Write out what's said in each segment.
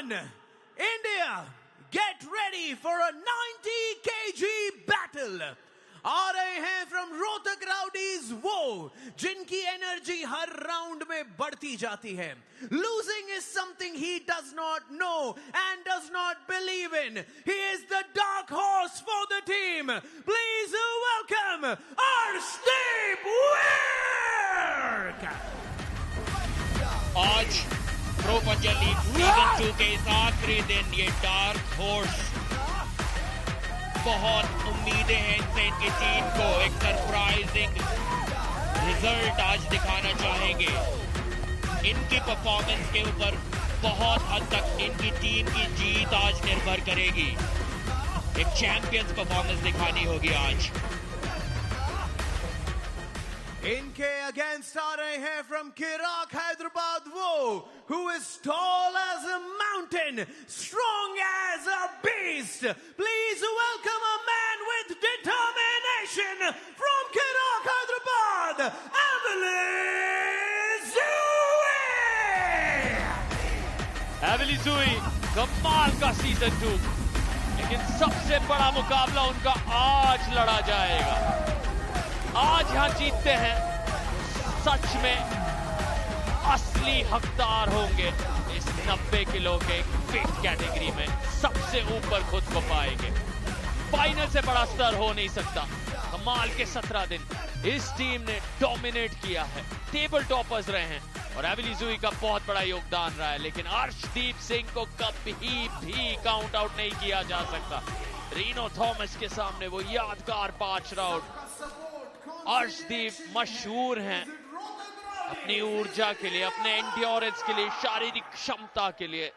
Everyone, India, get ready for a 90 kg battle. आ रहे हैं from Rohtak rowdies वो जिनकी एनर्जी हर राउंड में बढ़ती जाती है. Losing is something he does not know and does not believe in. He is the dark horse for the team. Please welcome Arshdeep Virk. आज pro Punjab league season 2 के इस आखिरी दिन ये डार्क हॉर्स, बहुत उम्मीदें हैं इनसे. इनकी टीम को एक सरप्राइजिंग रिजल्ट आज दिखाना चाहेंगे. इनकी परफॉर्मेंस के ऊपर बहुत हद तक इनकी टीम की जीत आज निर्भर करेगी. एक चैंपियंस परफॉर्मेंस दिखानी होगी आज. इनके अगेंस्ट आ रहे हैं फ्रॉम किराक हैदराबाद वो who is tall as a mountain, strong as a beast. Please welcome a man with determination from Kirak Hyderabad, Evely Zui. एविली जुई कमाल का सीजन 2, लेकिन सबसे बड़ा मुकाबला उनका आज लड़ा जाएगा. आज यहां जीतते हैं सच में असली हकदार होंगे. इस 90 किलो के फिट कैटेगरी में सबसे ऊपर खुद को पाएंगे. फाइनल से बड़ा स्तर हो नहीं सकता. कमाल के 17 दिन इस टीम ने डोमिनेट किया है. टेबल टॉपर्स रहे हैं और एविली जुई का बहुत बड़ा योगदान रहा है. लेकिन अर्शदीप सिंह को कभी भी काउंट आउट नहीं किया जा सकता. रीनो थॉमस के सामने वो यादगार 5 राउंड. अर्शदीप मशहूर हैं अपनी ऊर्जा के लिए, अपने एंड्योरेंस के लिए, शारीरिक क्षमता के लिए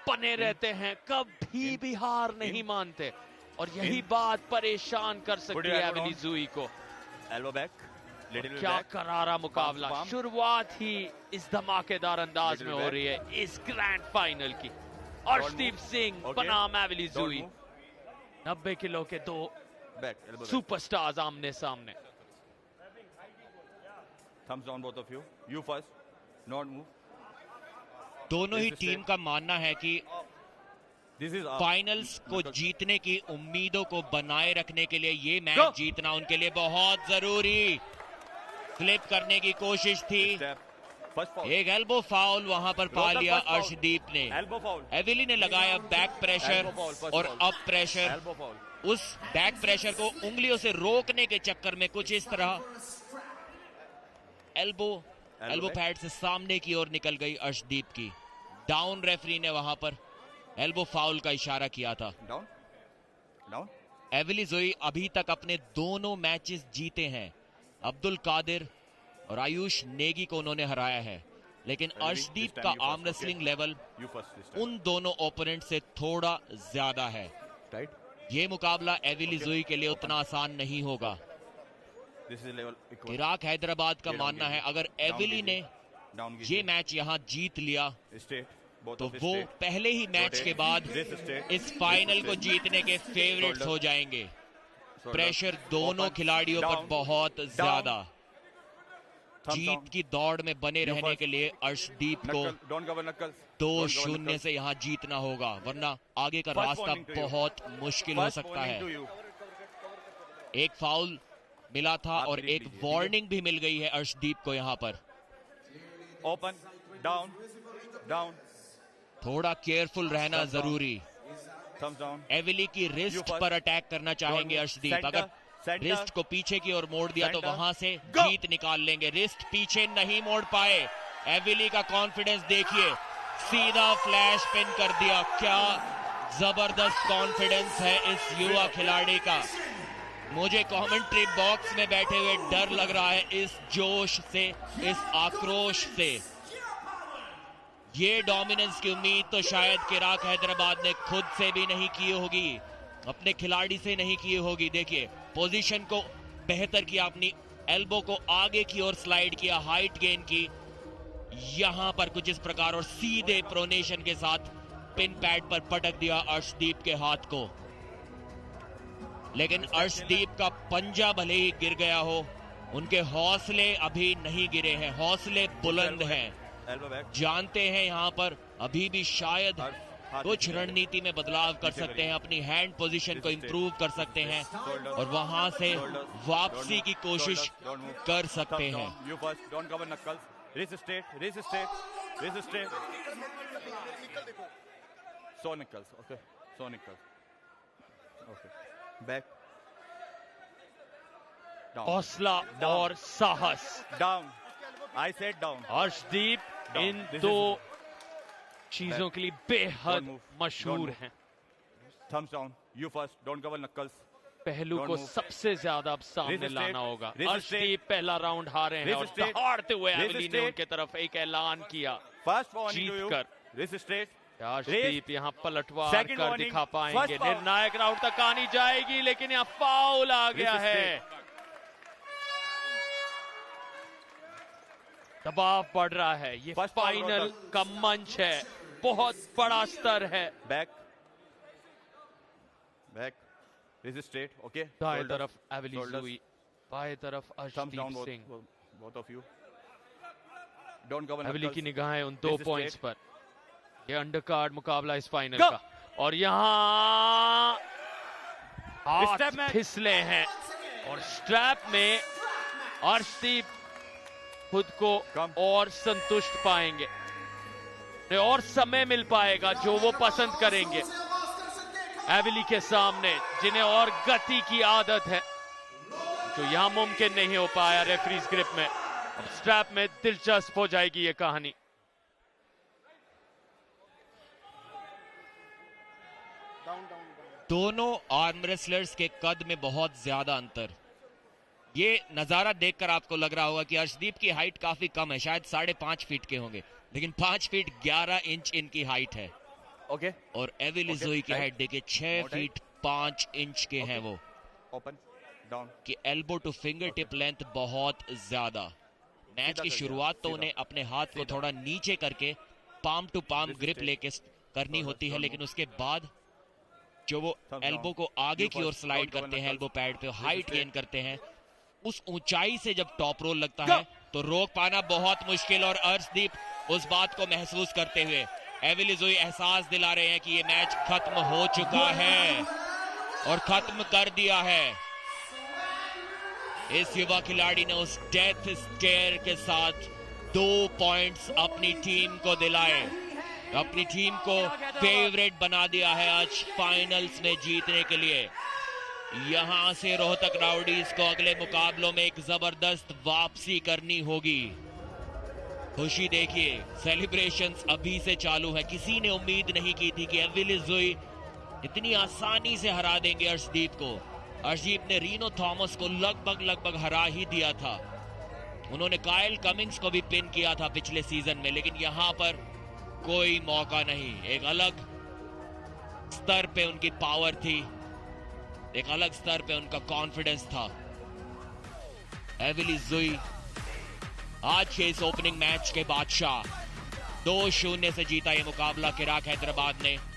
बने रहते हैं. कभी भी हार नहीं मानते और यही बात परेशान कर सकती है एविली जुई को. एल्बो बैक, क्या करारा मुकाबला. शुरुआत ही इस धमाकेदार अंदाज में हो रही है इस ग्रैंड फाइनल की. अर्शदीप सिंह बनाम एविली जुई, 90 किलो के दो सुपरस्टार्स आमने सामने. Thumbs down both of you. You first. Not move. दोनों ही टीम का मानना है कि फाइनल्स को जीतने की उम्मीदों को बनाए रखने के लिए ये मैच जीतना उनके लिए बहुत जरूरी. फ्लिप करने की कोशिश थी. एक एल्बो फाउल वहां पर पा लिया अर्शदीप ने. एविली ने लगाया बैक प्रेशर और अप प्रेशर. उस बैक प्रेशर को उंगलियों से रोकने के चक्कर में कुछ इस तरह एल्बो पैड से सामने की ओर निकल गई अर्शदीप की. डाउन रेफरी ने वहां पर एल्बो फाउल का इशारा किया था. डाउन. एविली जुई अभी तक अपने दोनों मैचेस जीते हैं. अब्दुल कादिर और आयुष नेगी को उन्होंने हराया है. लेकिन अर्शदीप का आर्म रेसलिंग लेवल उन दोनों ओपोनेंट से थोड़ा ज्यादा है. ये मुकाबला एविली जुई के लिए उतना आसान नहीं होगा. किराक हैदराबाद का मानना है अगर एविली ने ये मैच यहां जीत लिया तो वो पहले ही मैच के बाद इस फाइनल को जीतने के फेवरेट्स हो जाएंगे. प्रेशर दोनों खिलाड़ियों पर बहुत ज्यादा. जीत की दौड़ में बने रहने के लिए अर्शदीप को 2-0 से यहां जीतना होगा, वरना आगे का रास्ता बहुत मुश्किल हो सकता है. एक फाउल मिला था और एक वार्निंग भी मिल गई है अर्शदीप को यहां पर. Open, down. थोड़ा केयरफुल रहना जरूरी. एविली की रिस्ट पर अटैक करना चाहेंगे अर्शदीप. अगर रिस्ट को पीछे की ओर मोड़ दिया तो वहां से जीत निकाल लेंगे. रिस्ट पीछे नहीं मोड़ पाए. एविली का कॉन्फिडेंस देखिए, सीधा फ्लैश पिन कर दिया. क्या जबरदस्त कॉन्फिडेंस है इस युवा खिलाड़ी का. मुझे कमेंट्री बॉक्स में बैठे हुए डर लग रहा है इस जोश से, इस आक्रोश से. ये डोमिनेंस की उम्मीद तो शायद किराक हैदराबाद ने खुद से भी नहीं की होगी, अपने खिलाड़ी से नहीं की होगी. देखिए पोजीशन को बेहतर किया, अपनी एल्बो को आगे की ओर स्लाइड किया, हाइट गेन की. यहां पर कुछ इस प्रकार और सीधे प्रोनेशन के साथ पिन पैड पर पटक दिया अर्शदीप के हाथ को. लेकिन अर्शदीप का पंजा भले ही गिर गया हो, उनके हौसले अभी नहीं गिरे हैं. हौसले बुलंद हैं. जानते हैं यहां पर अभी भी शायद कुछ रणनीति में बदलाव कर सकते हैं, अपनी हैंड पोजीशन को इंप्रूव कर सकते हैं और वहां से वापसी की कोशिश कर सकते हैं। You first, don't cover knuckles. Wrist straight, wrist straight, wrist straight. So knuckles, okay. So knuckles. Okay. Back. Down. हौसला और साहस। Down. I said down. Arshdeep Down. In This दो is- चीजों Back. के लिए बेहद Don't move. Don't मशहूर move. हैं। Thumbs down. You first, don't cover knuckles. पहलू Don't को move. सबसे ज्यादा अब सामने Wrist straight. लाना होगा। Wrist Arshdeep straight. पहला राउंड हारे हैं Wrist और straight. दहाड़ते हुए Wrist एवली ने straight. उनके तरफ एक ऐलान किया। First warning to you. जीतकर। Wrist straight. अर्शदीप यहाँ पलटवार Second कर warning. दिखा पाएंगे। First foul. निर्णायक राउंड तक आनी जाएगी, लेकिन यहाँ फाउल आ गया Wrist है। straight. दबाव बढ़ रहा है। ये First foul फाइनल होता। का मंच है, बहुत बड़ा स्तर है। Back. Back. Wrist straight. Okay. दाएं Shoulders. तरफ एवली Shoulders. जुई, बाएं तरफ Thumbs down Arshdeep Singh. both of you. Don't cover एवली knuckles. की निगाहें उन दो Wrist पॉइंट्स straight. पर। ये अंडरकार्ड मुकाबला इस फाइनल Go. का, और यहाँ हाथ Strap में- फिसले हैं और स्ट्रैप में अर्शदीप खुद को Come. और संतुष्ट पाएंगे और समय मिल पाएगा जो वो पसंद करेंगे एवली के सामने, जिन्हें और गति की आदत है, जो यहां मुमकिन नहीं हो पाया रेफरीज ग्रिप में। अब स्ट्रैप में दिलचस्प हो जाएगी ये कहानी। दोनों आर्म रेसलर्स के कद में बहुत ज्यादा अंतर। ये नजारा देखकर आपको लग रहा होगा कि अर्शदीप की हाइट काफी कम है, शायद 5.5 फीट के होंगे, लेकिन 5 फीट 11 इंच इनकी हाइट है। Okay. और एवली Okay, जोई की right. हाइट देखिए 6 More फीट 5 इंच के हैं वो, Open. Down. कि elbow two finger tip length बहुत ज्यादा। मैच सीधा की कर शुरुआत दिया, तो सीधा। उन्हें अपने हाथ को सीधा। थोड़ा नीचे करके palm to palm This is grip straight. लेके करनी Shoulders, होती है, don't लेकिन move. उसके बाद जो वो Thumbs एल्बो down. को आगे You की ओर first. स्लाइड Don't cover करते हैं, knuckles. एल्बो पैड पे This is height straight. Gain करते हैं, उस ऊंचाई से जब टॉप रोल लगता Go. है तो रोक पाना बहुत मुश्किल। और अर्शदीप उस बात को महसूस करते हुए एवली जोई एहसास दिला रहे हैं कि ये मैच खत्म हो चुका है और खत्म कर दिया है। इस युवा खिलाड़ी ने उस डेथ स्टेयर के साथ 2 पॉइंट्स अपनी टीम को दिलाए, अपनी टीम को फेवरेट बना दिया है आज फाइनल्स में जीतने के लिए। यहां से रोहतक राउडीज को अगले मुकाबलों में एक जबरदस्त वापसी करनी होगी। खुशी देखिए, सेलिब्रेशंस अभी से चालू है। किसी ने उम्मीद नहीं की थी कि एवली जोई इतनी आसानी से हरा देंगे अर्शदीप को। अर्शदीप ने रीनो थॉमस को लगभग हरा ही दिया था। उन्होंने काइल कमिंग्स को भी पिन किया था पिछले सीजन में, लेकिन यहां पर कोई मौका नहीं। एक अलग स्तर पे उनकी पावर थी, एक अलग स्तर पे उनका कॉन्फिडेंस था। एवली जोई आज के इस ओपनिंग मैच के बादशाह 2-0 से जीता ये मुकाबला किराक हैदराबाद ने।